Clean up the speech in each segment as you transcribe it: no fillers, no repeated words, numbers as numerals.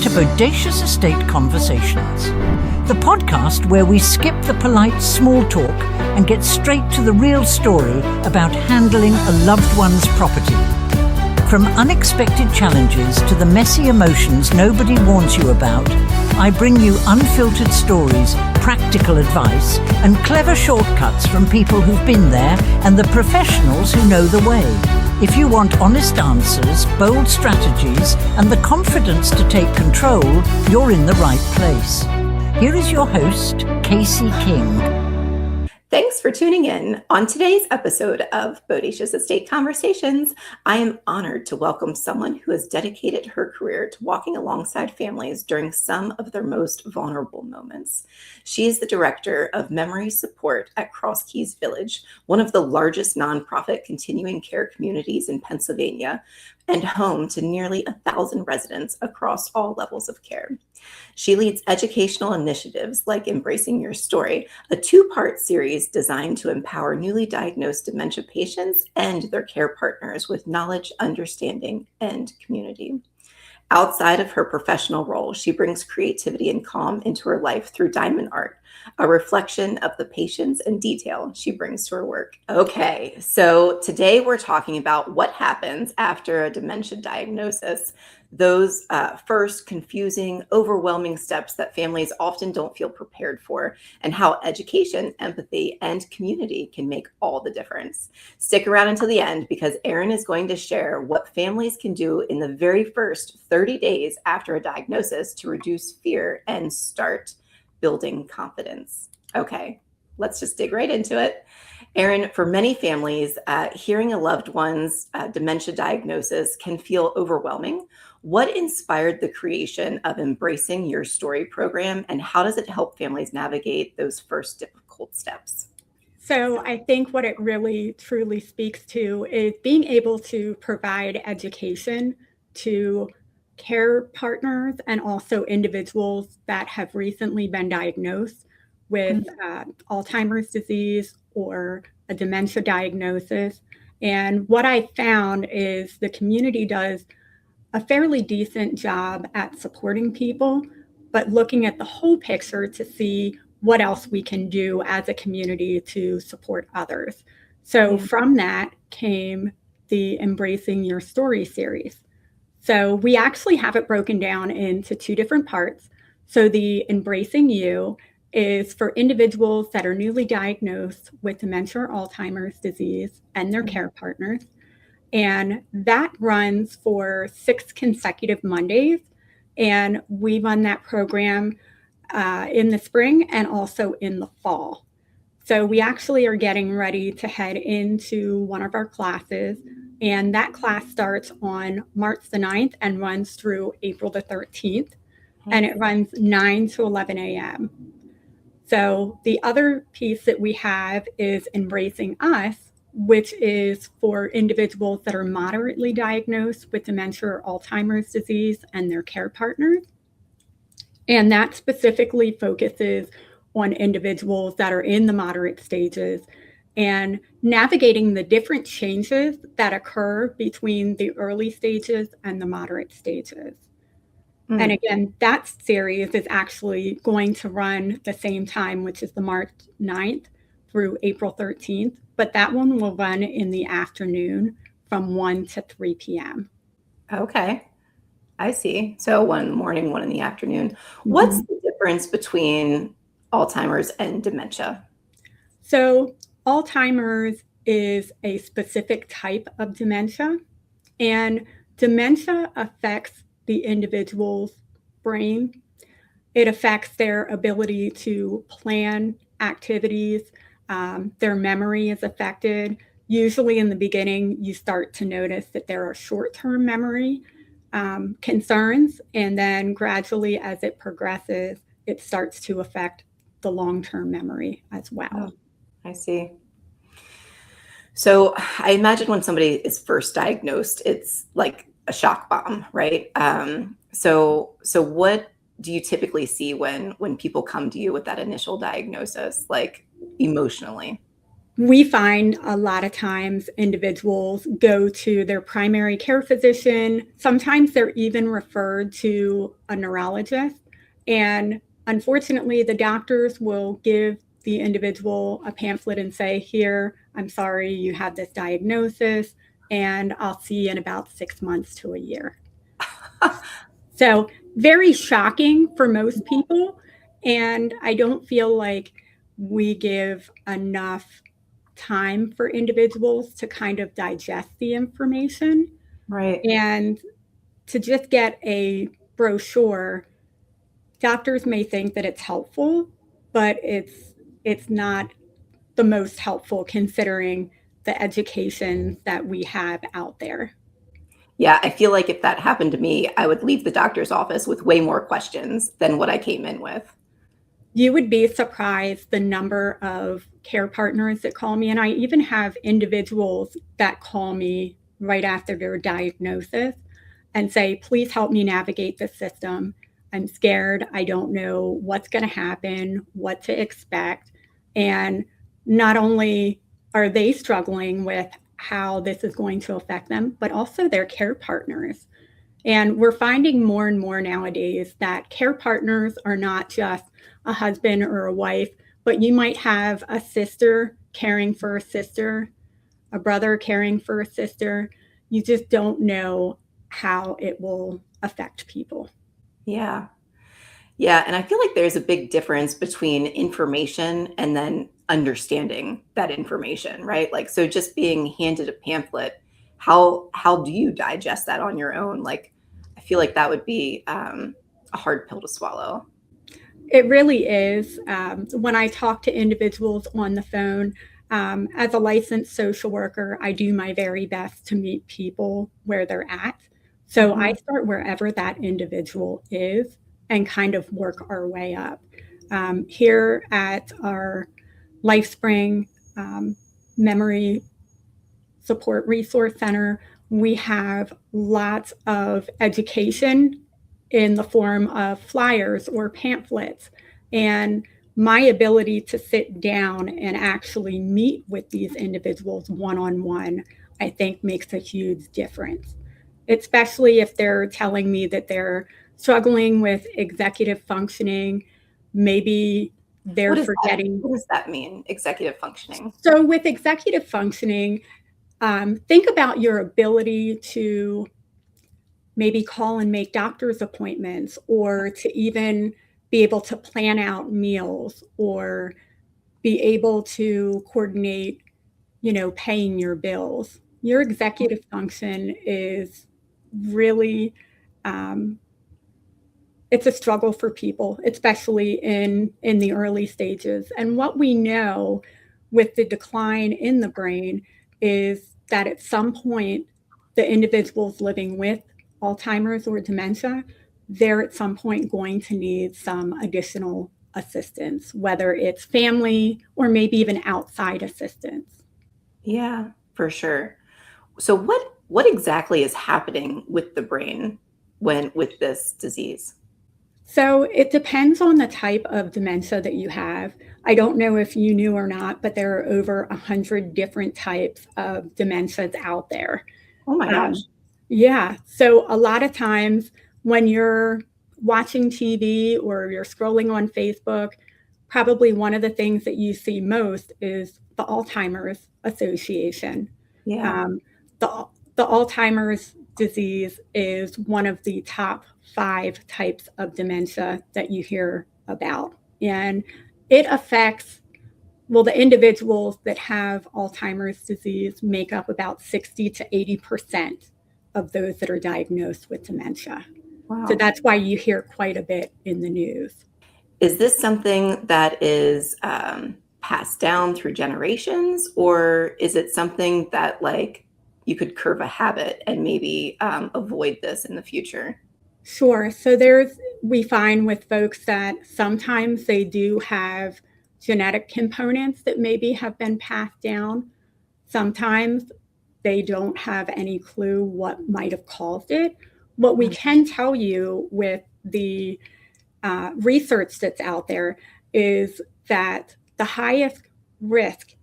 to Bodacious Estate Conversations, the podcast where we skip the polite small talk and get straight to the real story about handling a loved one's property. From unexpected challenges to the messy emotions nobody warns you about, I bring you unfiltered stories, practical advice, and clever shortcuts from people who've been there and the professionals who know the way. If you want honest answers, bold strategies, and the confidence to take control, you're in the right place. Here is your host, Casey King. Thanks for tuning in. On today's episode of Bodacious Estate Conversations, I am honored to welcome someone who has dedicated her career to walking alongside families during some of their most vulnerable moments. She is the director of memory support at Cross Keys Village, one of the largest nonprofit continuing care communities in Pennsylvania, and home to nearly 1,000 residents across all levels of care. She leads educational initiatives like Embracing Your Story, a two-part series designed to empower newly diagnosed dementia patients and their care partners with knowledge, understanding, and community. Outside of her professional role, she brings creativity and calm into her life through diamond art, a reflection of the patience and detail she brings to her work. Okay, so today we're talking about what happens after a dementia diagnosis, those first confusing, overwhelming steps that families often don't feel prepared for, and how education, empathy, and community can make all the difference. Stick around until the end because Erin is going to share what families can do in the very first 30 days after a diagnosis to reduce fear and start building confidence. Okay, let's just dig right into it. Erin, for many families, hearing a loved one's dementia diagnosis can feel overwhelming. What inspired the creation of Embracing Your Story program, and how does it help families navigate those first difficult steps? So I think what it really truly speaks to is being able to provide education to care partners and also individuals that have recently been diagnosed with Alzheimer's disease or a dementia diagnosis. And what I found is the community does a fairly decent job at supporting people, but looking at the whole picture to see what else we can do as a community to support others. So from that came the Embracing Your Story series. So we actually have it broken down into two different parts. So the Embracing You is for individuals that are newly diagnosed with dementia or Alzheimer's disease and their care partners. And that runs for 6 consecutive Mondays. And we run that program in the spring and also in the fall. So we actually are getting ready to head into one of our classes. And that class starts on March the 9th and runs through April the 13th. And it runs 9 to 11 a.m. So the other piece that we have is Embracing Us, which is for individuals that are moderately diagnosed with dementia or Alzheimer's disease and their care partners. And that specifically focuses on individuals that are in the moderate stages and navigating the different changes that occur between the early stages and the moderate stages. And again, that series is actually going to run the same time, which is the March 9th through April 13th. But that one will run in the afternoon from 1 to 3 p.m. Okay, I see. So one in the morning, one in the afternoon. What's the difference between Alzheimer's and dementia? So Alzheimer's is a specific type of dementia, and dementia affects the individual's brain. It affects their ability to plan activities. Their memory is affected. Usually in the beginning, you start to notice that there are short-term memory concerns, and then gradually as it progresses, it starts to affect the long-term memory as well. Oh, I see. So I imagine when somebody is first diagnosed, it's like a shock bomb, right? So what do you typically see when people come to you with that initial diagnosis, like emotionally? We find a lot of times individuals go to their primary care physician. Sometimes they're even referred to a neurologist. And unfortunately, the doctors will give the individual a pamphlet and say, here, I'm sorry you have this diagnosis, and I'll see you in about 6 months to a year. So very shocking for most people. And I don't feel like we give enough time for individuals to kind of digest the information. Right. And to just get a brochure, doctors may think that it's helpful, but it's not the most helpful considering the education that we have out there. Yeah, I feel like if that happened to me, I would leave the doctor's office with way more questions than what I came in with. You would be surprised the number of care partners that call me. And I even have individuals that call me right after their diagnosis and say, please help me navigate the system. I'm scared. I don't know what's going to happen, what to expect. And not only are they struggling with how this is going to affect them, but also their care partners. And we're finding more and more nowadays that care partners are not just a husband or a wife, but you might have a sister caring for a sister, a brother caring for a sister. You just don't know how it will affect people. Yeah. Yeah. And I feel like there's a big difference between information and then understanding that information, right? Like, so just being handed a pamphlet, how do you digest that on your own? Like, I feel like that would be a hard pill to swallow. It really is. When I talk to individuals on the phone, as a licensed social worker, I do my very best to meet people where they're at. So I start wherever that individual is and kind of work our way up. Here at our LifeSpring Memory Support Resource Center, we have lots of education in the form of flyers or pamphlets. And my ability to sit down and actually meet with these individuals one-on-one, I think makes a huge difference, especially if they're telling me that they're struggling with executive functioning, maybe they're forgetting. What does that mean, executive functioning? So with executive functioning, think about your ability to maybe call and make doctor's appointments, or to even be able to plan out meals, or be able to coordinate, paying your bills. Your executive function is really, it's a struggle for people, especially in the early stages. And what we know with the decline in the brain is that at some point, the individuals living with Alzheimer's or dementia, they're at some point going to need some additional assistance, whether it's family or maybe even outside assistance. Yeah, for sure. So what exactly is happening with the brain with this disease? So it depends on the type of dementia that you have. I don't know if you knew or not, but there are over 100 different types of dementias out there. Oh my gosh. Yeah. So a lot of times when you're watching TV or you're scrolling on Facebook, probably one of the things that you see most is the Alzheimer's Association. Yeah. The Alzheimer's disease is one of the top 5 types of dementia that you hear about. And it affects, well, the individuals that have Alzheimer's disease make up about 60 to 80% of those that are diagnosed with dementia. Wow. So that's why you hear quite a bit in the news. Is this something that is passed down through generations, or is it something that like you could curve a habit and maybe avoid this in the future? Sure. So we find with folks that sometimes they do have genetic components that maybe have been passed down. Sometimes they don't have any clue what might have caused it. What we can tell you with the research that's out there is that the highest risk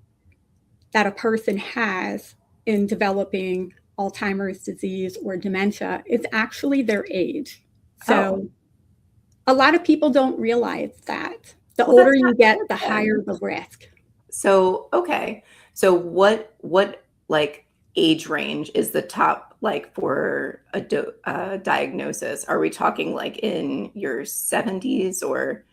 that a person has in developing Alzheimer's disease or dementia is actually their age. So a lot of people don't realize that. The Well, older that's you not get, good the then. higher the risk. So, okay. So what like age range is the top like for a diagnosis? Are we talking like in your 70s or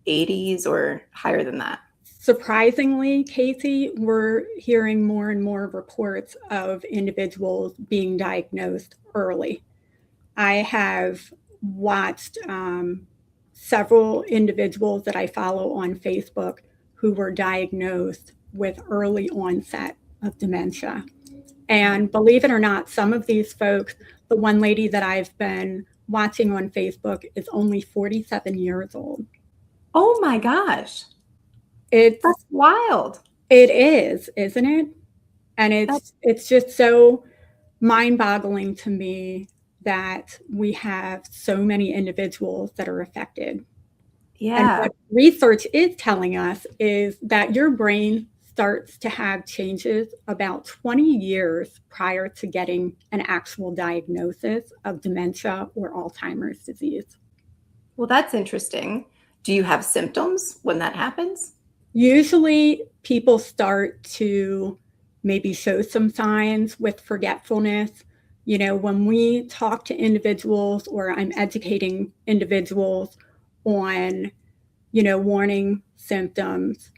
80s or higher than that? Surprisingly, Casey, we're hearing more and more reports of individuals being diagnosed early. I have watched several individuals that I follow on Facebook who were diagnosed with early onset of dementia. And believe it or not, some of these folks, the one lady that I've been watching on Facebook is only 47 years old. Oh my gosh. It's That's wild. it is, isn't it? And That's it's just so mind-boggling to me that we have so many individuals that are affected. And yeah. what research is telling us is that your brain starts to have changes about 20 years prior to getting an actual diagnosis of dementia or Alzheimer's disease. Well, that's interesting. Do you have symptoms when that happens? Usually, people start to maybe show some signs with forgetfulness. You know, when we talk to individuals or I'm educating individuals on, warning symptoms,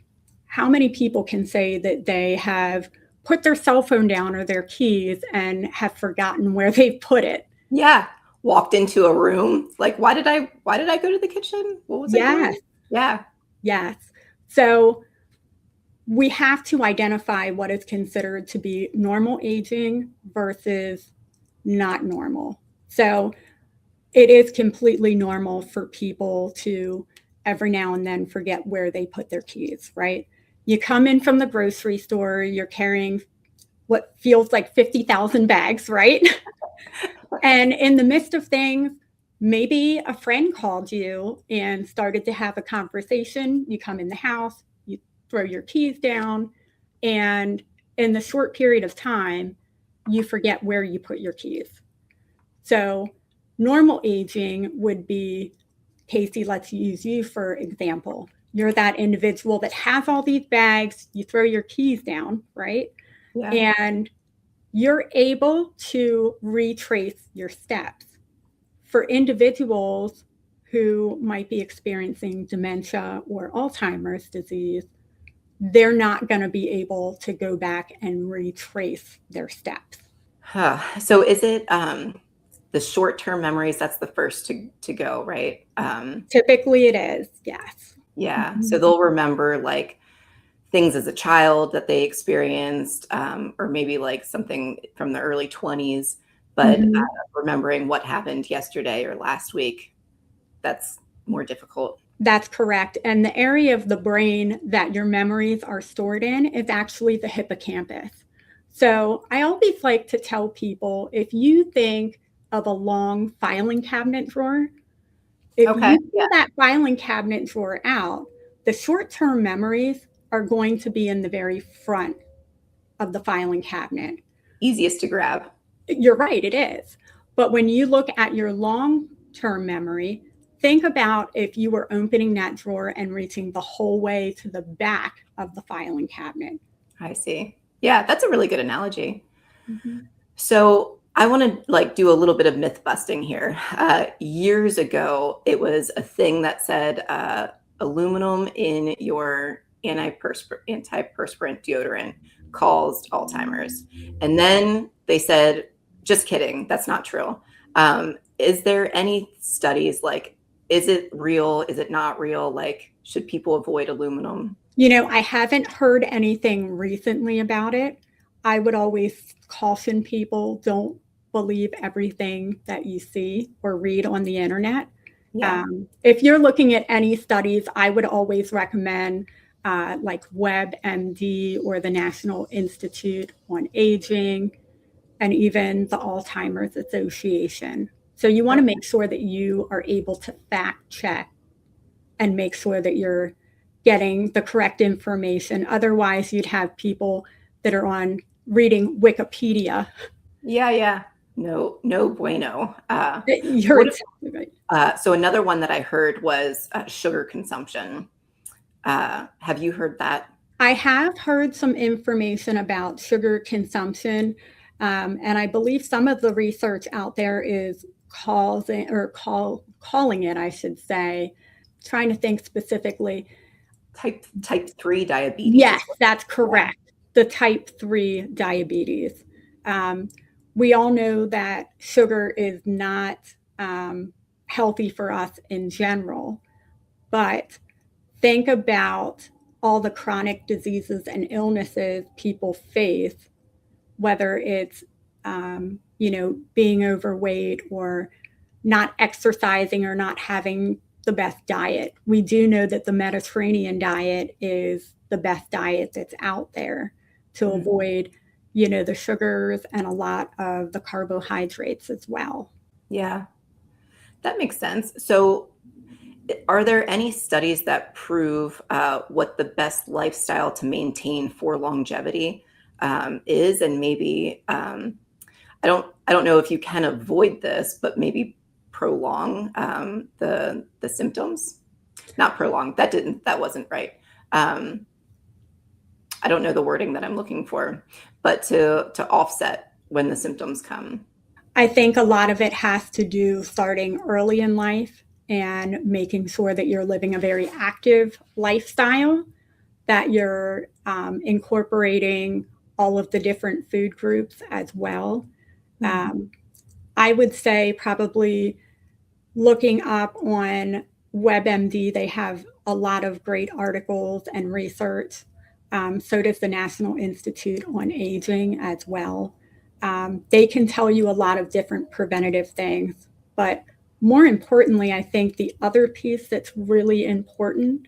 how many people can say that they have put their cell phone down or their keys and have forgotten where they put it? Yeah. Walked into a room. Like, why did I go to the kitchen? What was I Yes, doing? Yeah. yes. So we have to identify what is considered to be normal aging versus not normal. So it is completely normal for people to every now and then forget where they put their keys, right? You come in from the grocery store, you're carrying what feels like 50,000 bags, right? And in the midst of things, maybe a friend called you and started to have a conversation. You come in the house, you throw your keys down, and in the short period of time, you forget where you put your keys. So normal aging would be, Casey, let's use you for example. You're that individual that has all these bags, you throw your keys down, right? Yeah. And you're able to retrace your steps. For individuals who might be experiencing dementia or Alzheimer's disease, they're not going to be able to go back and retrace their steps. So is it the short-term memories that's the first to go, right? Typically, it is, yes. Yeah. So Mhm. they'll remember like things as a child that they experienced, or maybe like something from the early 20s, but Mhm. remembering what happened yesterday or last week, that's more difficult. That's correct. And the area of the brain that your memories are stored in is actually the hippocampus. So I always like to tell people if you think of a long filing cabinet drawer, if Okay. you pull that filing cabinet drawer out, the short term memories are going to be in the very front of the filing cabinet. Easiest to grab. You're right, it is. But when you look at your long term memory, think about if you were opening that drawer and reaching the whole way to the back of the filing cabinet. I see. Yeah, that's a really good analogy. Mhm. So I want to like do a little bit of myth busting here. Years ago, it was a thing that said aluminum in your antiperspirant deodorant caused Alzheimer's, and then they said, "Just kidding, that's not true." Is there any studies like, is it real? Is it not real? Like, should people avoid aluminum? I haven't heard anything recently about it. I would always caution people, don't believe everything that you see or read on the internet. Yeah. If you're looking at any studies, I would always recommend like WebMD or the National Institute on Aging and even the Alzheimer's Association. So you want to make sure that you are able to fact check and make sure that you're getting the correct information. Otherwise, you'd have people that are on reading Wikipedia. Yeah. No bueno. You're exactly right. So another one that I heard was sugar consumption. Have you heard that? I have heard some information about sugar consumption, and I believe some of the research out there is calling it, I should say, trying to think specifically. Type 3 diabetes. Yes, that's correct. The type 3 diabetes. We all know that sugar is not healthy for us in general, but think about all the chronic diseases and illnesses people face, whether it's, being overweight or not exercising or not having the best diet. We do know that the Mediterranean diet is the best diet that's out there to avoid, the sugars and a lot of the carbohydrates as well. Yeah, that makes sense. So are there any studies that prove what the best lifestyle to maintain for longevity is? And maybe I don't know if you can avoid this, but maybe prolong the symptoms. Not prolong. That wasn't right. I don't know the wording that I'm looking for, but to offset when the symptoms come. I think a lot of it has to do starting early in life and making sure that you're living a very active lifestyle, that you're incorporating all of the different food groups as well. I would say probably looking up on WebMD, they have a lot of great articles and research. So does the National Institute on Aging as well. They can tell you a lot of different preventative things, but more importantly, I think the other piece that's really important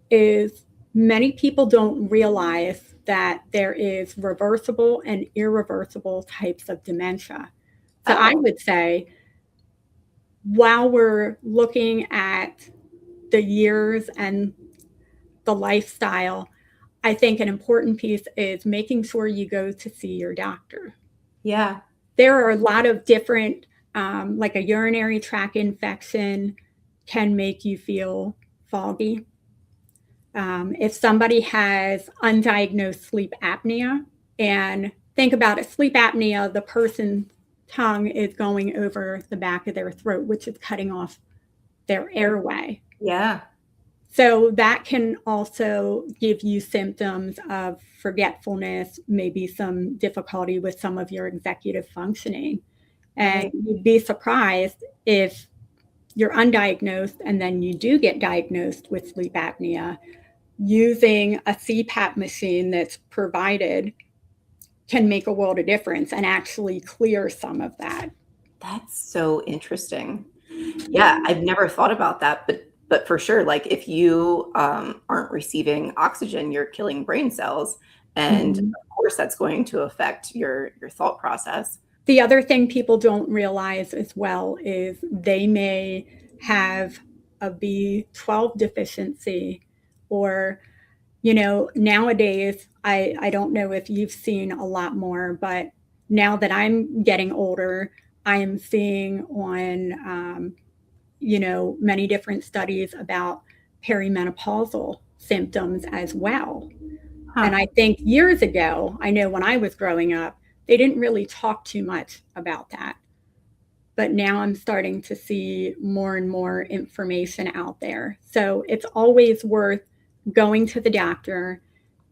is many people don't realize that there is reversible and irreversible types of dementia. So I would say, while we're looking at the years and the lifestyle, I think an important piece is making sure you go to see your doctor. Yeah. There are a lot of different, like a urinary tract infection can make you feel foggy. If somebody has undiagnosed sleep apnea, and think about it, sleep apnea, the person's tongue is going over the back of their throat, which is cutting off their airway. Yeah. So that can also give you symptoms of forgetfulness, maybe some difficulty with some of your executive functioning. And you'd be surprised if you're undiagnosed and then you do get diagnosed with sleep apnea, using a CPAP machine that's provided can make a world of difference and actually clear some of that. That's so interesting. Yeah, I've never thought about that, but for sure, like if you aren't receiving oxygen, you're killing brain cells, and of course that's going to affect your thought process. The other thing people don't realize as well is they may have a B12 deficiency, or nowadays, I don't know if you've seen a lot more, but now that I'm getting older, I am seeing on, many different studies about perimenopausal symptoms as well. And I think years ago, I know when I was growing up, they didn't really talk too much about that. But now I'm starting to see more and more information out there. So it's always worth going to the doctor,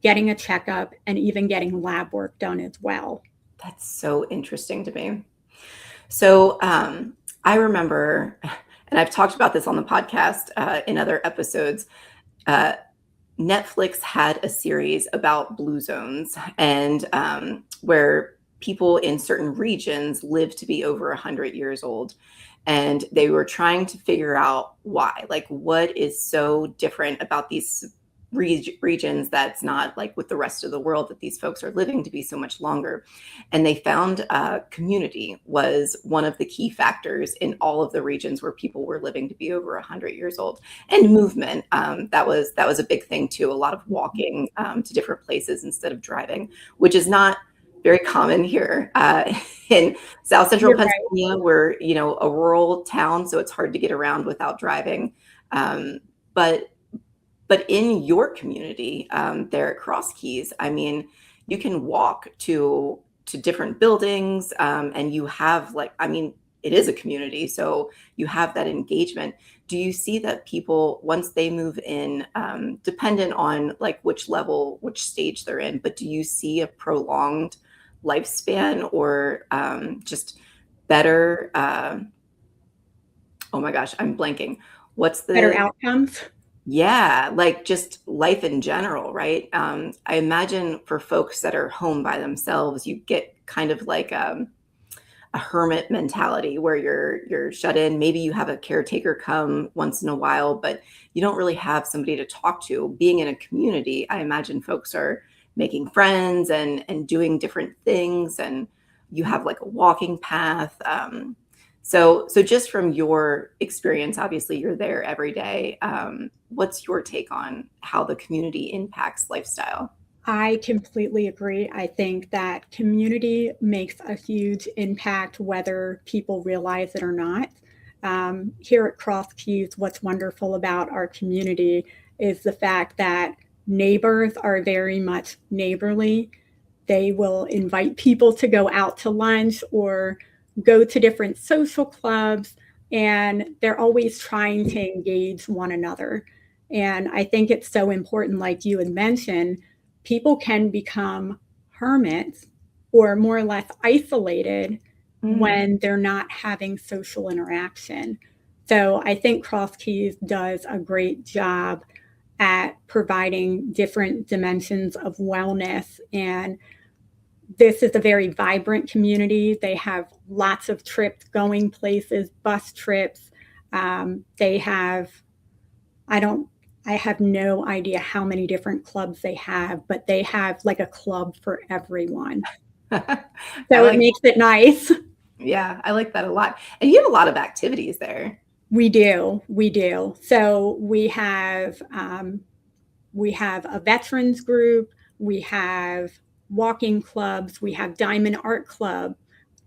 getting a checkup, and even getting lab work done as well. That's so interesting to me. So I remember, and I've talked about this on the podcast in other episodes, Netflix had a series about blue zones, and where people in certain regions live to be over 100 years old. And they were trying to figure out why, like what is so different about these regions that's not like with the rest of the world, that these folks are living to be so much longer. And they found community was one of the key factors in all of the regions where people were living to be over 100 years old. And movement, that was a big thing too. A lot of walking to different places instead of driving, which is not very common here in South Central You're right. Pennsylvania. We're, a rural town, so it's hard to get around without driving. But in your community there at Cross Keys, I mean, you can walk to different buildings, and you have it is a community, so you have that engagement. Do you see that people, once they move in, dependent on like which stage they're in, but do you see a prolonged lifespan or just better? Oh my gosh, I'm blanking. What's the Better outcomes? Yeah, like just life in general, right? I imagine for folks that are home by themselves, you get kind of like a hermit mentality where you're shut in. Maybe you have a caretaker come once in a while, but you don't really have somebody to talk to. Being in a community, I imagine folks are making friends and doing different things, and you have like a walking path. So just from your experience, obviously you're there every day. What's your take on how the community impacts lifestyle? I completely agree. I think that community makes a huge impact, whether people realize it or not. Here at Cross Keys, what's wonderful about our community is the fact that neighbors are very much neighborly. They will invite people to go out to lunch or go to different social clubs, and they're always trying to engage one another. And I think it's so important, like you had mentioned, people can become hermits or more or less isolated when they're not having social interaction. So I think Cross Keys does a great job at providing different dimensions of wellness. And this is a very vibrant community. They have lots of trips, going places, bus trips. They have, I have no idea how many different clubs they have, but they have like a club for everyone. So it makes it nice. Yeah, I like that a lot. And you have a lot of activities there. We do. So we have a veterans group. We have walking clubs. We have Diamond Art Club.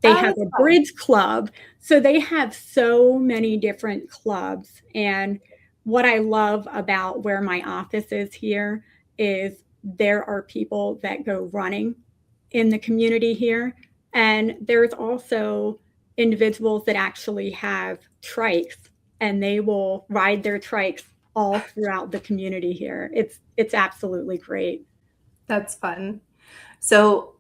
They have a bridge club. So they have so many different clubs. And what I love about where my office is here is there are people that go running in the community here. And there's also individuals that actually have trikes, and they will ride their trikes all throughout the community here. It's absolutely great. That's fun. So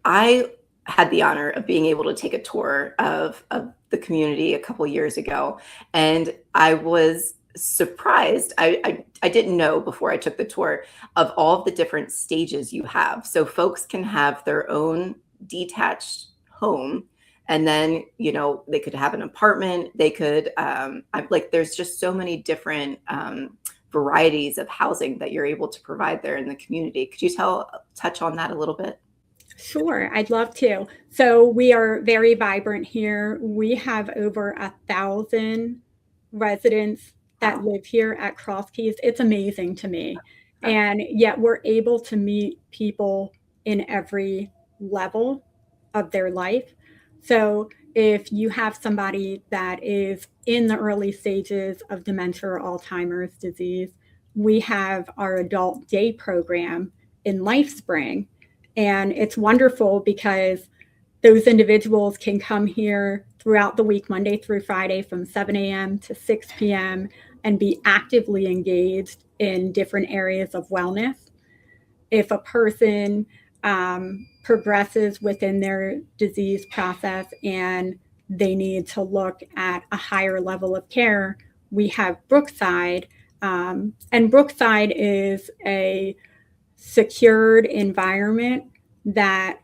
I had the honor of being able to take a tour of the community a couple years ago, and I was surprised. I didn't know before I took the tour of all of the different stages you have. So folks can have their own detached home, and then they could have an apartment. They could there's just so many different varieties of housing that you're able to provide there in the community. Could you touch on that a little bit? Sure, I'd love to. So we are very vibrant here. We have over 1,000 residents that live here at Cross Keys. It's amazing to me. And yet we're able to meet people in every level of their life. So if you have somebody that is in the early stages of dementia or Alzheimer's disease, we have our adult day program in LifeSpring. And it's wonderful because those individuals can come here throughout the week, Monday through Friday, from 7 a.m. to 6 p.m. and be actively engaged in different areas of wellness. If a person progresses within their disease process and they need to look at a higher level of care, we have Brookside. And Brookside is a secured environment that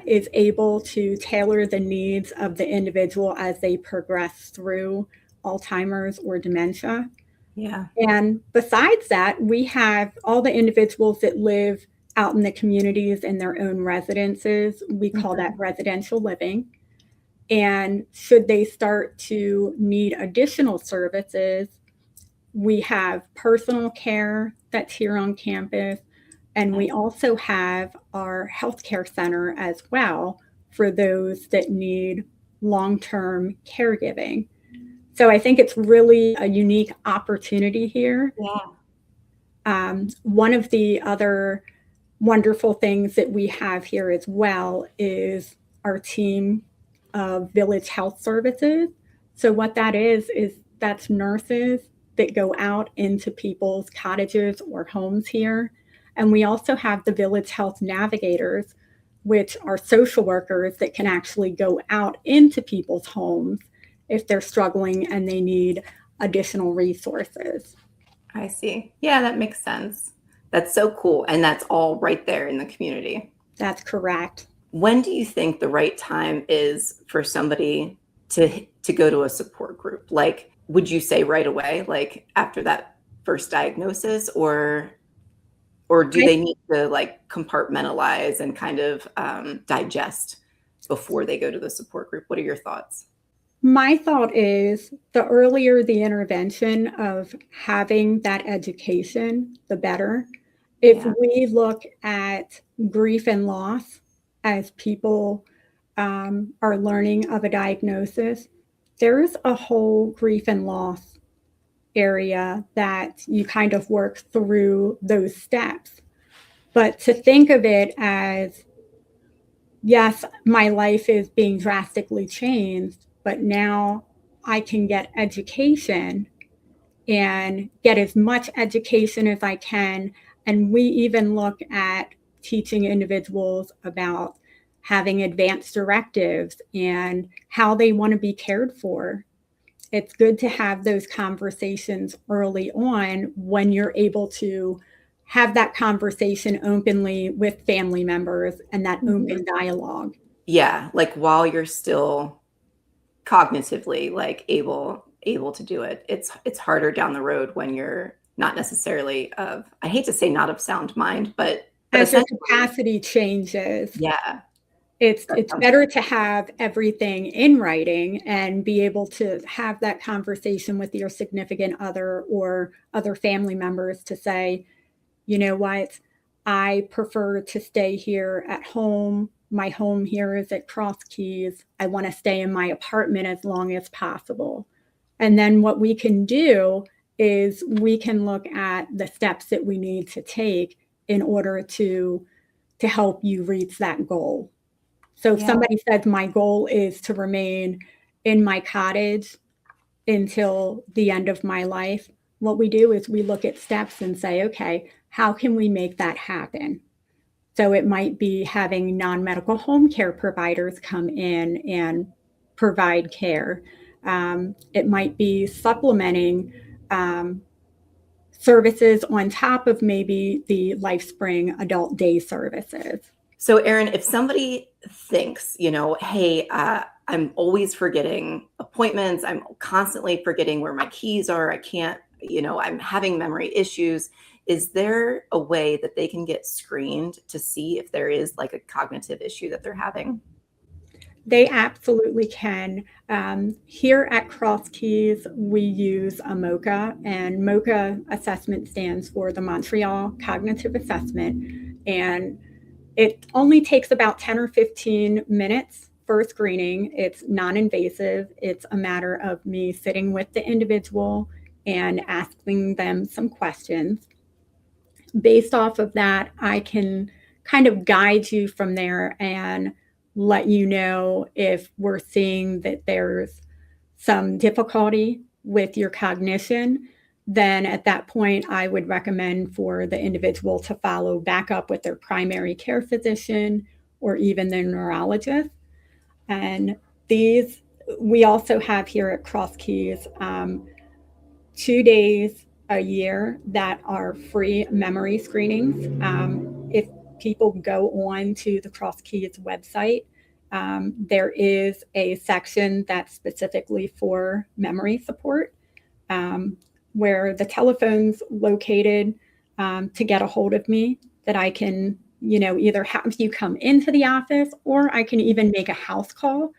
is able to tailor the needs of the individual as they progress through Alzheimer's or dementia. Yeah. And besides that, we have all the individuals that live out in the communities in their own residences. We call that residential living. And should they start to need additional services, we have personal care that's here on campus. And we also have our healthcare center as well for those that need long-term caregiving. So I think it's really a unique opportunity here. One of the other wonderful things that we have here as well is our team of village health services. So what that is that's nurses that go out into people's cottages or homes here. And we also have the village health navigators, which are social workers that can actually go out into people's homes if they're struggling and they need additional resources. I see. Yeah, that makes sense. That's so cool. And that's all right there in the community. That's correct. When do you think the right time is for somebody to go to a support group? Like, would you say right away, like after that first diagnosis, or do they need to like compartmentalize and kind of digest before they go to the support group? What are your thoughts? My thought is the earlier the intervention of having that education, the better. If we look at grief and loss as people are learning of a diagnosis, there's a whole grief and loss area that you kind of work through those steps. But to think of it as, yes, my life is being drastically changed, but now I can get education and get as much education as I can. And we even look at teaching individuals about having advanced directives and how they want to be cared for. It's good to have those conversations early on when you're able to have that conversation openly with family members and that open dialogue. Yeah, like while you're still cognitively like able to do it. It's harder down the road when you're not necessarily of, I hate to say not of sound mind, but as your capacity changes. Yeah. It's better to have everything in writing and be able to have that conversation with your significant other or other family members to say, you know what, I prefer to stay here at home. My home here is at Cross Keys. I want to stay in my apartment as long as possible. And then what we can do is we can look at the steps that we need to take in order to help you reach that goal. So if somebody says my goal is to remain in my cottage until the end of my life, what we do is we look at steps and say, okay, how can we make that happen? So it might be having non-medical home care providers come in and provide care. It might be supplementing services on top of maybe the LifeSpring adult day services. So Erin, if somebody thinks, hey, I'm always forgetting appointments, I'm constantly forgetting where my keys are, I can't, I'm having memory issues, is there a way that they can get screened to see if there is like a cognitive issue that they're having? They absolutely can. Here at Cross Keys, we use a MOCA, and MOCA assessment stands for the Montreal Cognitive Assessment. And it only takes about 10 or 15 minutes for a screening. It's non-invasive. It's a matter of me sitting with the individual and asking them some questions. Based off of that, I can kind of guide you from there and let you know if we're seeing that there's some difficulty with your cognition. Then at that point, I would recommend for the individual to follow back up with their primary care physician or even their neurologist. And these, we also have here at Cross Keys 2 days a year that are free memory screenings. If people go on to the Cross Keys website, there is a section that's specifically for memory support. where the telephone's located to get a hold of me, that I can, either have you come into the office, or I can even make a house call,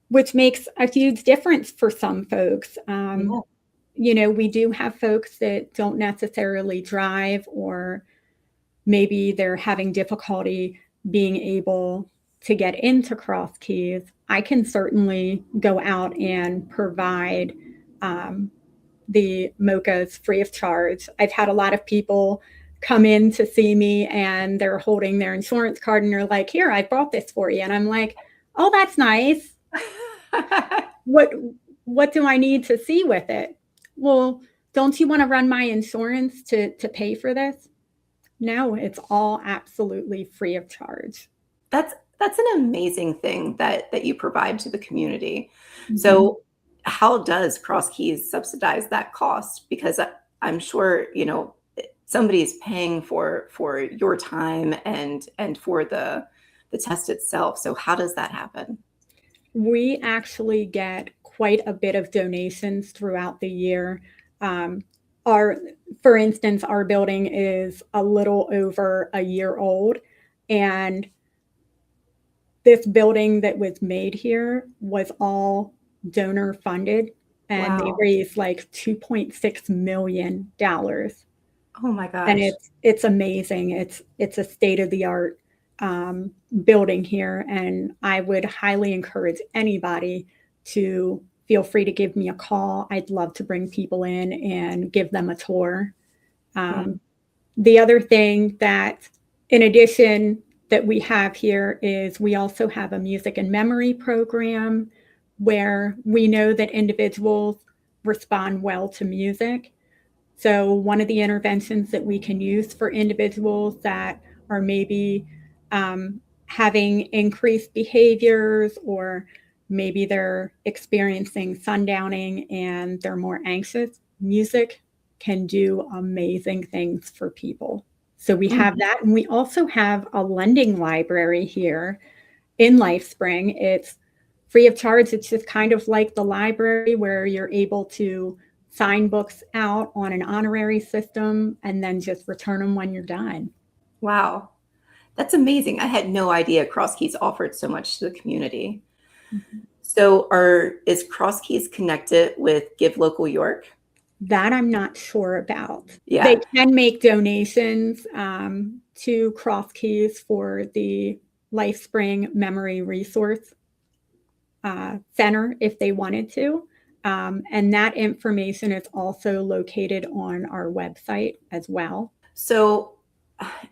which makes a huge difference for some folks. We do have folks that don't necessarily drive, or maybe they're having difficulty being able to get into Cross Keys. I can certainly go out and provide the mochas free of charge. I've had a lot of people come in to see me, and they're holding their insurance card, and they're like, "Here, I brought this for you." And I'm like, "Oh, that's nice. What do I need to see with it?" "Well, don't you want to run my insurance to pay for this?" No, it's all absolutely free of charge. That's an amazing thing that you provide to the community. So how does Cross Keys subsidize that cost? Because I'm sure, somebody's paying for your time and for the test itself. So how does that happen? We actually get quite a bit of donations throughout the year. For instance, our building is a little over a year old, and this building that was made here was all donor funded, and they raised like $2.6 million. Oh my gosh. And it's amazing. It's a state-of-the-art building here, and I would highly encourage anybody to feel free to give me a call. I'd love to bring people in and give them a tour. The other thing that, in addition, that we have here is we also have a music and memory program, where we know that individuals respond well to music. So one of the interventions that we can use for individuals that are maybe having increased behaviors, or maybe they're experiencing sundowning and they're more anxious, music can do amazing things for people. So we have that. And we also have a lending library here in LifeSpring. It's free of charge. It's just kind of like the library, where you're able to sign books out on an honorary system and then just return them when you're done. Wow. That's amazing. I had no idea Cross Keys offered so much to the community. So is Cross Keys connected with Give Local York? That I'm not sure about. Yeah. They can make donations to Cross Keys for the LifeSpring Memory Resource Center if they wanted to. And that information is also located on our website as well. So,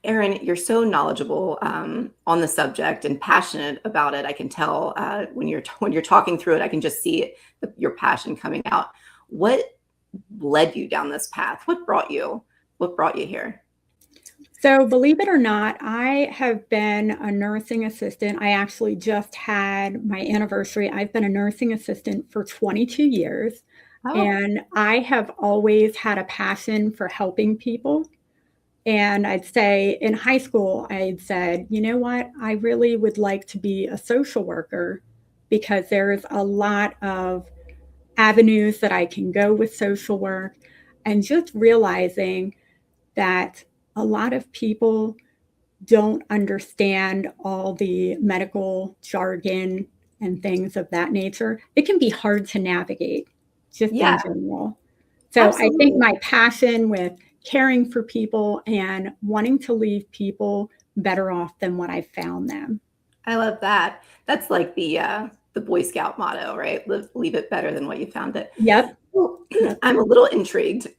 Erin, you're so knowledgeable on the subject and passionate about it. I can tell when you're talking through it. I can just see your passion coming out. What led you down this path? What brought you here? So, believe it or not, I have been a nursing assistant. I actually just had my anniversary. I've been a nursing assistant for 22 years, and I have always had a passion for helping people. And I'd say in high school, I'd said, you know what, I really would like to be a social worker, because there's a lot of avenues that I can go with social work, and just realizing that a lot of people don't understand all the medical jargon and things of that nature. It can be hard to navigate just in general. So absolutely. I think my passion with caring for people and wanting to leave people better off than what I found them. I love that. That's like the Boy Scout motto, right? Leave it better than what you found it. Yep. Well, I'm a little intrigued.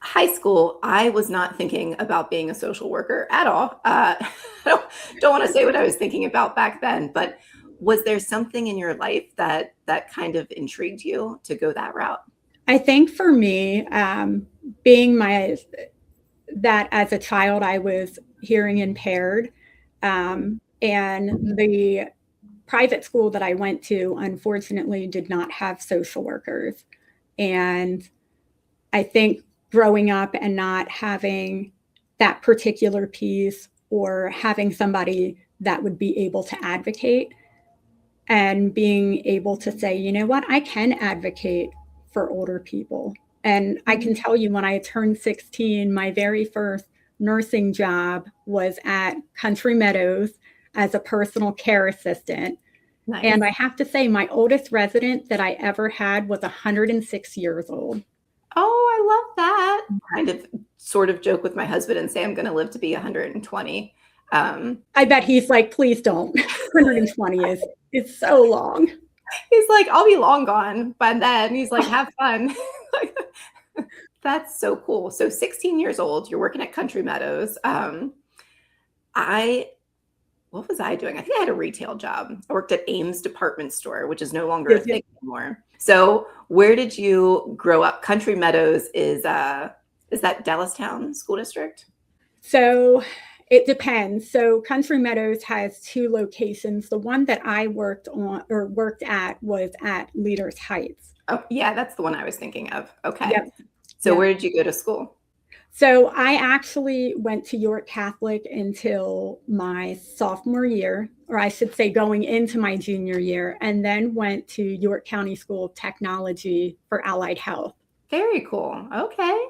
High school, I was not thinking about being a social worker at all. I don't want to say what I was thinking about back then, but was there something in your life that kind of intrigued you to go that route? I think for me, being that as a child, I was hearing impaired, and the private school that I went to, unfortunately, did not have social workers. And I think growing up and not having that particular piece, or having somebody that would be able to advocate, and being able to say, you know what, I can advocate for older people. And I can tell you, when I turned 16, my very first nursing job was at Country Meadows as a personal care assistant. Nice. And I have to say, my oldest resident that I ever had was 106 years old. Oh, I love that. Kind of sort of joke with my husband and say I'm going to live to be 120. I bet he's like, please don't. 120 is so long. He's like, I'll be long gone by then. He's like, have fun. That's so cool. So 16 years old, you're working at Country Meadows. What was I doing? I think I had a retail job. I worked at Ames department store, which is no longer a thing anymore. So where did you grow up? Country Meadows is that Dallastown School District? So it depends. So Country Meadows has two locations. The one that I worked at was at Leaders Heights. Oh, yeah, that's the one I was thinking of. Okay. Yep. So where did you go to school? So I actually went to York Catholic until my sophomore year, or I should say going into my junior year, and then went to York County School of Technology for Allied Health. Very cool. Okay.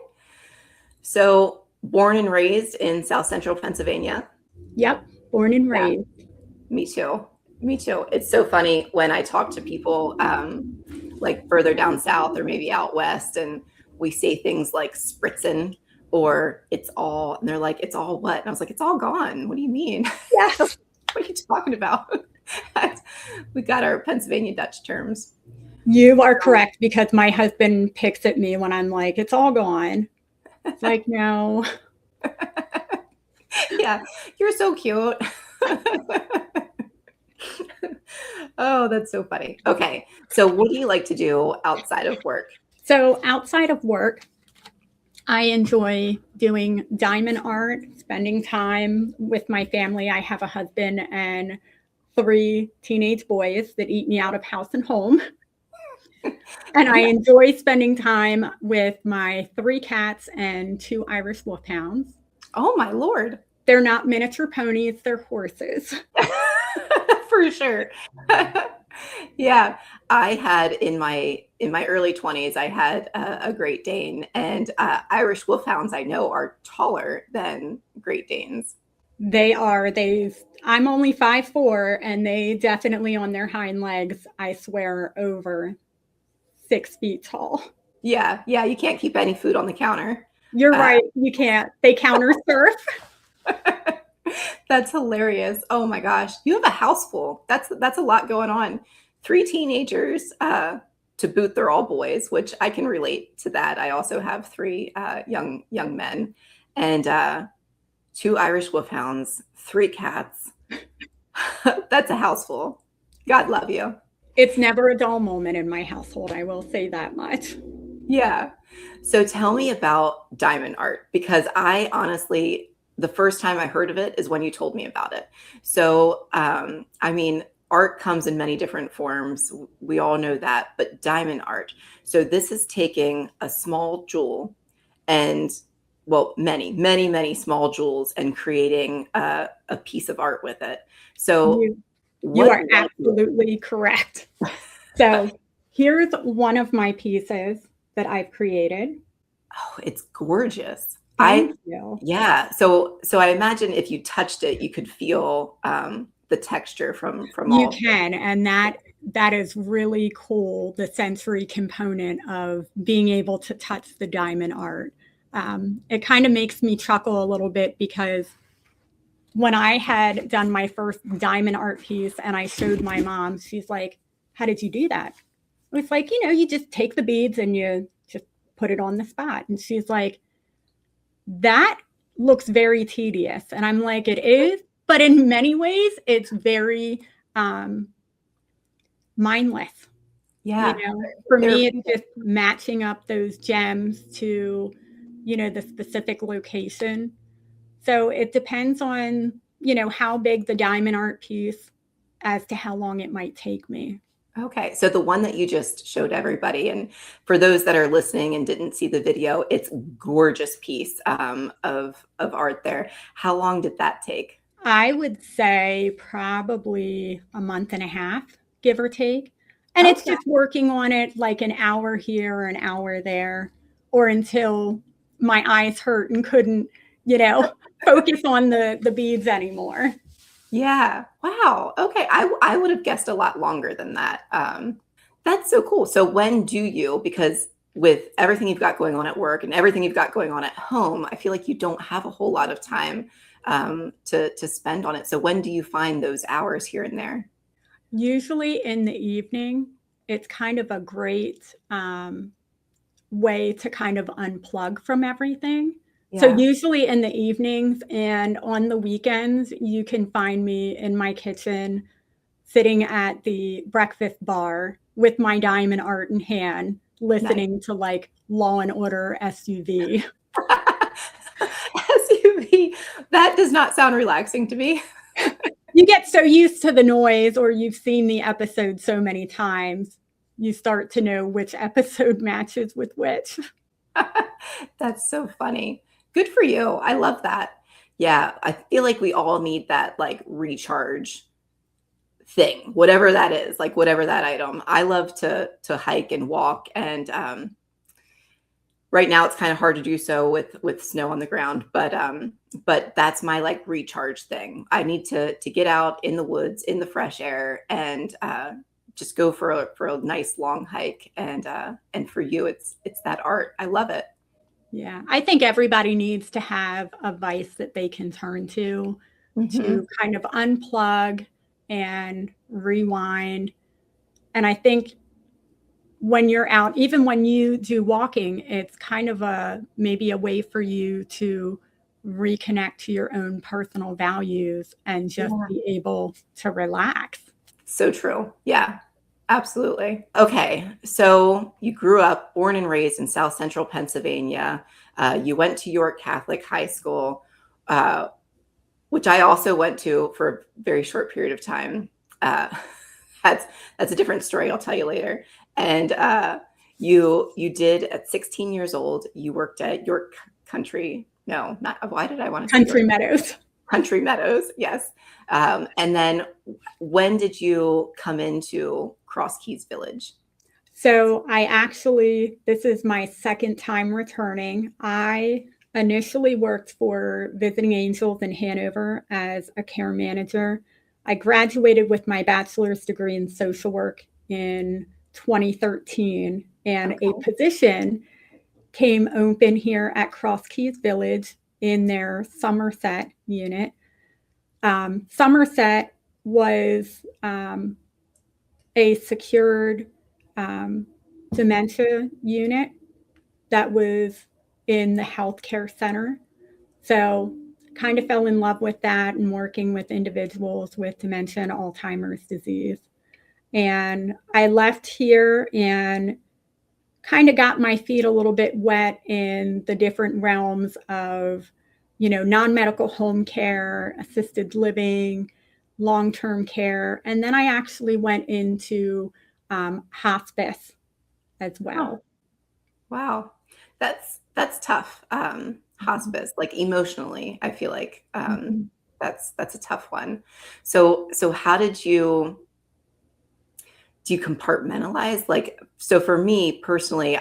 So born and raised in South Central Pennsylvania? Yep, born and raised. Me too. It's so funny when I talk to people like further down south or maybe out west, and we say things like spritzing or it's all, and they're like, it's all what? And I was like, it's all gone. What do you mean? Yes. What are you talking about? We got our Pennsylvania Dutch terms. You are correct, because my husband picks at me when I'm like, it's all gone. It's like, no. Yeah, you're so cute. Oh, that's so funny. Okay, so what do you like to do outside of work? So outside of work, I enjoy doing diamond art, spending time with my family. I have a husband and 3 teenage boys that eat me out of house and home. And I enjoy spending time with my 3 cats and 2 Irish Wolfhounds. Oh my Lord. They're not miniature ponies, they're horses. For sure. Yeah, I had in my early 20s, I had a Great Dane, and Irish Wolfhounds I know are taller than Great Danes. They are. I'm only 5'4", and they definitely on their hind legs, I swear, over 6 feet tall. Yeah, you can't keep any food on the counter. You're right. You can't. They counter surf. That's hilarious. Oh my gosh. You have a house full. That's a lot going on. 3 teenagers, to boot, they're all boys, which I can relate to that. I also have 3 young men, and 2 Irish Wolfhounds, 3 cats. That's a house full. God love you. It's never a dull moment in my household, I will say that much. Yeah. So tell me about diamond art, because I honestly, the first time I heard of it is when you told me about it. So, I mean, art comes in many different forms. We all know that, but diamond art. So this is taking a small jewel and, well, many, many, many small jewels and creating a piece of art with it. So you are absolutely correct. So here's one of my pieces that I've created. Oh, it's gorgeous. Thank you. Yeah. So I imagine if you touched it, you could feel the texture from all. You can, and that is really cool. The sensory component of being able to touch the diamond art. It kind of makes me chuckle a little bit, because when I had done my first diamond art piece and I showed my mom, she's like, "How did you do that?" I was like, you just take the beads and you just put it on the spot. And she's like, "That looks very tedious." And I'm like, "It is, but in many ways, it's very mindless." Yeah. For me, it's just matching up those gems to, the specific location. So it depends on, how big the diamond art piece as to how long it might take me. Okay. So the one that you just showed everybody, and for those that are listening and didn't see the video, it's a gorgeous piece of art there. How long did that take? I would say probably a month and a half, give or take. And it's Okay. just working on it like an hour here or an hour there, or until my eyes hurt and couldn't, focus on the beads anymore. Yeah. Wow. Okay. I would have guessed a lot longer than that. That's so cool. So when do you, because with everything you've got going on at work and everything you've got going on at home, I feel like you don't have a whole lot of time to spend on it. So when do you find those hours here and there? Usually in the evening, it's kind of a great way to kind of unplug from everything. So Yeah. usually in the evenings and on the weekends, you can find me in my kitchen sitting at the breakfast bar with my diamond art in hand, Nice. listening to like Law and Order SUV. SUV. That does not sound relaxing to me. You get so used to the noise, or you've seen the episode so many times, you start to know which episode matches with which. That's so funny. Good for you. I love that. Yeah, I feel like we all need that like recharge thing, whatever that is, like whatever that item. I love to hike and walk, and right now it's kind of hard to do so with snow on the ground, but that's my like recharge thing. I need to get out in the woods in the fresh air and just go for a nice long hike, and for you it's that art. I love it. Yeah, I think everybody needs to have a vice that they can turn to Hmm. kind of unplug and rewind. And I think when you're out, even when you do walking, it's kind of maybe a way for you to reconnect to your own personal values and just Yeah. be able to relax. So true. Yeah, absolutely. Okay. So you grew up, born and raised in South Central Pennsylvania. You went to York Catholic High School, uh, which I also went to for a very short period of time. Uh, that's a different story. I'll tell you later. And you did at 16 years old. You worked at York Country. No, not. Why did I want to say York Country Meadows. Country Meadows? Yes. And then when did you come into Cross Keys Village? So this is my second time returning. I initially worked for Visiting Angels in Hanover as a care manager. I graduated with my bachelor's degree in social work in 2013, and a Okay. position came open here at Cross Keys Village in their Somerset unit. Somerset was a secured um, dementia unit that was in the healthcare center. So kind of fell in love with that and working with individuals with dementia and Alzheimer's disease. And I left here and kind of got my feet a little bit wet in the different realms of, non-medical home care, assisted living, long-term care. And then I actually went into hospice as Oh, well. wow. That's tough. Hospice, like emotionally, I feel like Mhm. that's a tough one. So how did you do you compartmentalize? Like, so for me personally,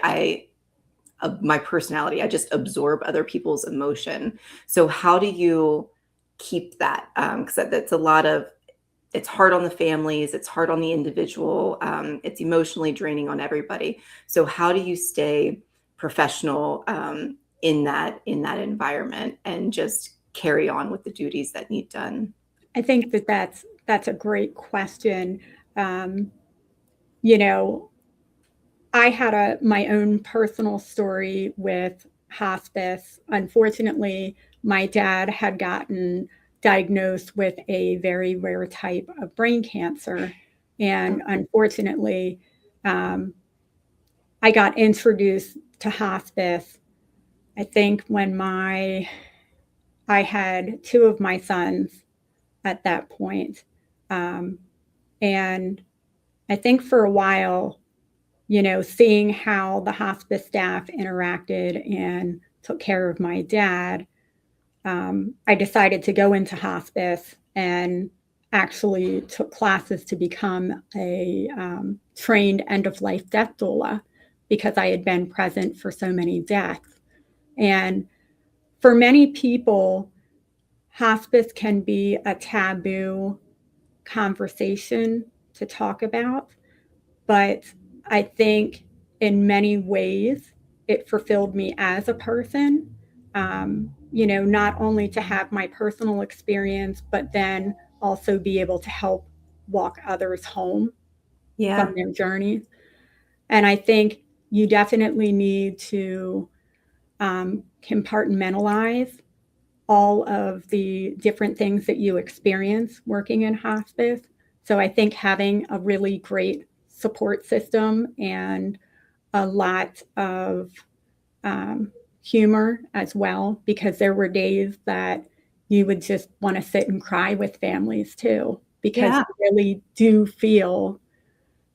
my personality, I just absorb other people's emotion. So how do you keep that? Because that's a lot of, it's hard on the families, it's hard on the individual, it's emotionally draining on everybody. So how do you stay professional in that environment and just carry on with the duties that need done? I think that's a great question. Um, you know, I had my own personal story with hospice. Unfortunately, my dad had gotten diagnosed with a very rare type of brain cancer. Oh, And unfortunately, um, I got introduced to hospice, I think, I had two of my sons at that point. Um, and I think for a while, seeing how the hospice staff interacted and took care of my dad, I decided to go into hospice. And actually took classes to become a trained end-of-life death doula because I had been present for so many deaths. And for many people, hospice can be a taboo conversation to talk about, but I think in many ways it fulfilled me as a person. Not only to have my personal experience, but then also be able to help walk others home Yeah. from their journeys. And I think you definitely need to compartmentalize all of the different things that you experience working in hospice. So I think having a really great support system and a lot of humor as well, because there were days that you would just want to sit and cry with families too, because Yeah. you really do feel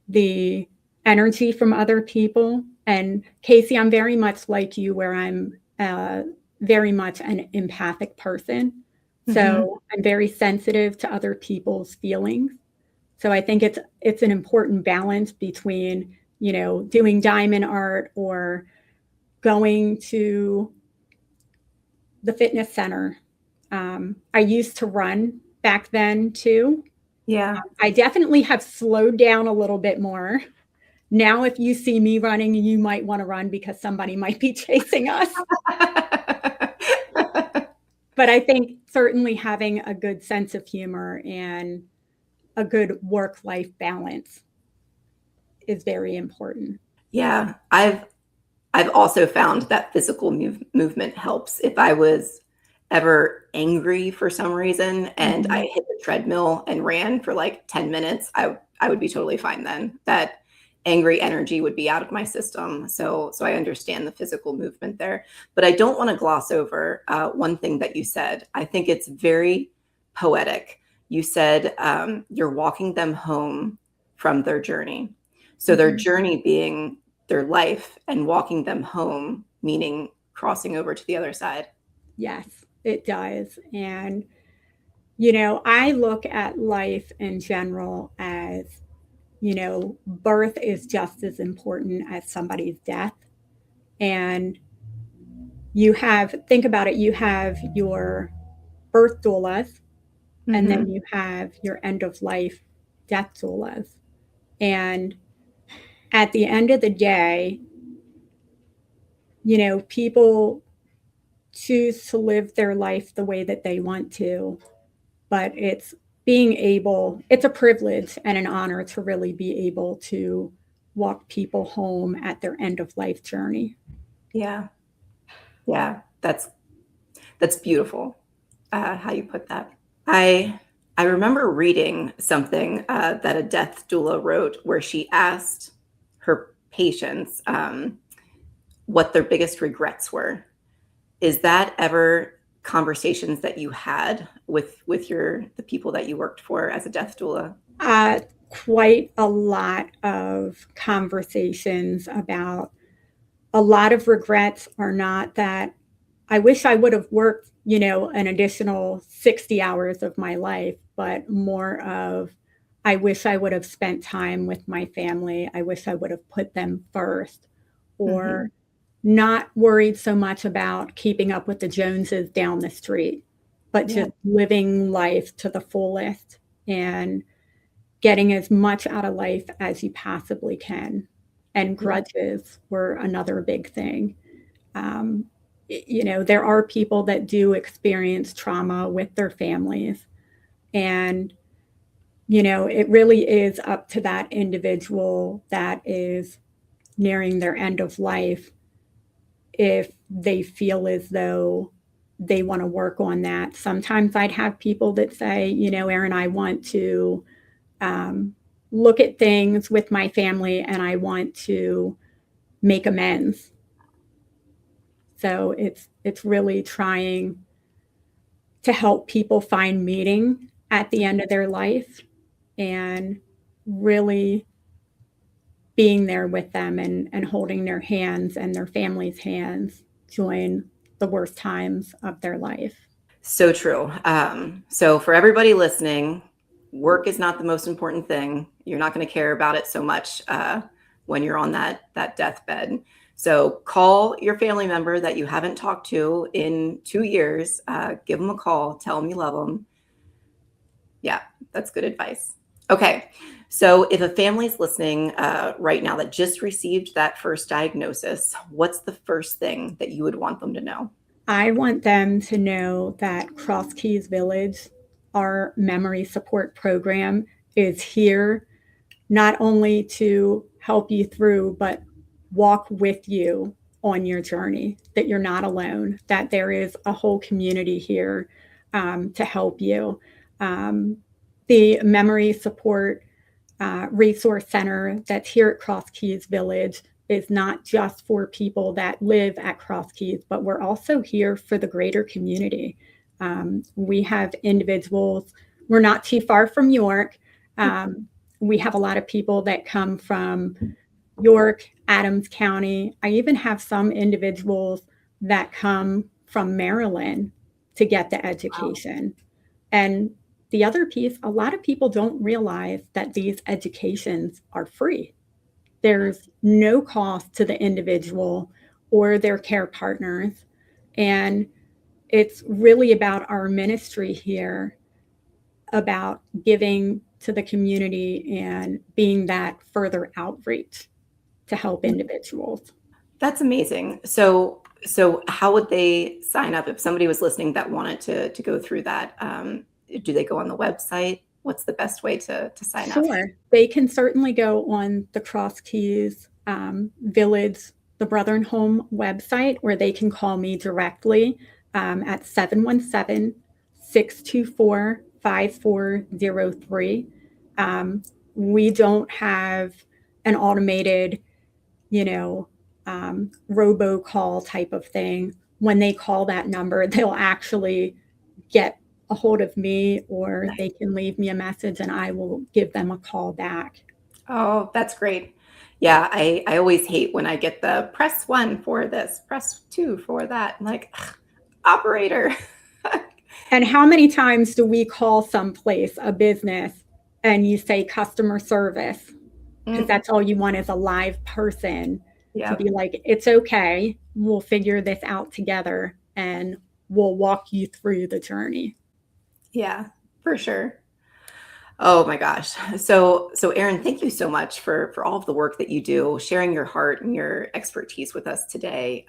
the energy from other people. And Casey, I'm very much like you, where I'm very much an empathic person. So I'm very sensitive to other people's feelings. So I think it's an important balance between, doing diamond art or going to the fitness center. I used to run back then too. Yeah. I definitely have slowed down a little bit more. Now, if you see me running, you might want to run because somebody might be chasing us. But I think certainly having a good sense of humor and a good work-life balance is very important. Yeah. I've also found that physical movement helps. If I was ever angry for some reason and I hit the treadmill and ran for like 10 minutes, I would be totally fine then. That angry energy would be out of my system. So I understand the physical movement there. But I don't want to gloss over one thing that you said. I think it's very poetic. You said you're walking them home from their journey. So their journey being their life and walking them home, meaning crossing over to the other side. Yes, it does. And, I look at life in general as, birth is just as important as somebody's death. And think about it, you have your birth doulas, and then you have your end of life death doulas. And at the end of the day, people choose to live their life the way that they want to, but it's a privilege and an honor to really be able to walk people home at their end of life journey. Yeah. Yeah. That's beautiful. How you put that. I remember reading something that a death doula wrote where she asked her patients what their biggest regrets were. Is that ever conversations that you had with the people that you worked for as a death doula? Quite a lot of conversations about a lot of regrets are not that I wish I would have worked, an additional 60 hours of my life, but more of I wish I would have spent time with my family. I wish I would have put them first, or not worried so much about keeping up with the Joneses down the street, but just living life to the fullest and getting as much out of life as you possibly can. And grudges were another big thing. There are people that do experience trauma with their families. And, it really is up to that individual that is nearing their end of life if they feel as though they want to work on that. Sometimes I'd have people that say, Erin, I want to look at things with my family and I want to make amends. So it's really trying to help people find meaning at the end of their life and really being there with them and holding their hands and their family's hands during the worst times of their life. So true. So for everybody listening, work is not the most important thing. You're not going to care about it so much when you're on that deathbed. So call your family member that you haven't talked to in 2 years. Give them a call. Tell them you love them. Yeah, that's good advice. Okay, so if a family's listening right now that just received that first diagnosis, what's the first thing that you would want them to know? I want them to know that Cross Keys Village, our memory support program, is here not only to help you through, but walk with you on your journey, that you're not alone, that there is a whole community here to help you. The Memory Support Resource Center that's here at Cross Keys Village is not just for people that live at Cross Keys, but we're also here for the greater community. We have individuals, we're not too far from York. We have a lot of people that come from York, Adams County. I even have some individuals that come from Maryland to get the education. Wow. And the other piece, a lot of people don't realize that these educations are free. There's no cost to the individual or their care partners. And it's really about our ministry here, about giving to the community and being that further outreach to help individuals. That's amazing. So how would they sign up if somebody was listening that wanted to go through that? Do they go on the website? What's the best way to sign up? Sure. They can certainly go on the Cross Keys Village, the Brother and Home website, or they can call me directly at 717-624-5403. We don't have an automated, robocall type of thing. When they call that number, they'll actually get a hold of me, or they can leave me a message and I will give them a call back. Oh, that's great. Yeah, I always hate when I get the press 1 for this, press 2 for that. I'm like, operator. And how many times do we call someplace, a business, and you say customer service? Because that's all you want is a live person to be like, it's okay, we'll figure this out together and we'll walk you through the journey. Yeah, for sure. Oh my gosh. So Erin, thank you so much for all of the work that you do, sharing your heart and your expertise with us today.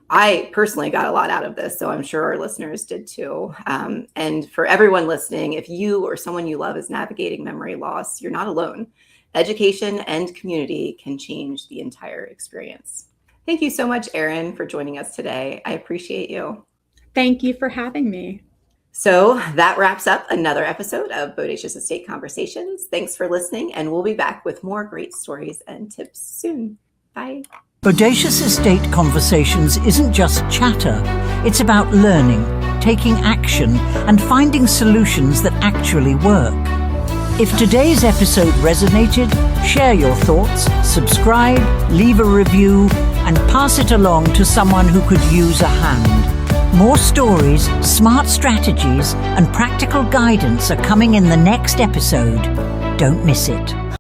I personally got a lot out of this, so I'm sure our listeners did too. And for everyone listening, if you or someone you love is navigating memory loss, you're not alone. Education and community can change the entire experience. Thank you so much, Erin, for joining us today. I appreciate you. Thank you for having me. So that wraps up another episode of Bodacious Estate Conversations. Thanks for listening, and we'll be back with more great stories and tips soon. Bye. Bodacious Estate Conversations isn't just chatter. It's about learning, taking action, and finding solutions that actually work. If today's episode resonated, share your thoughts, subscribe, leave a review, and pass it along to someone who could use a hand. More stories, smart strategies, and practical guidance are coming in the next episode. Don't miss it.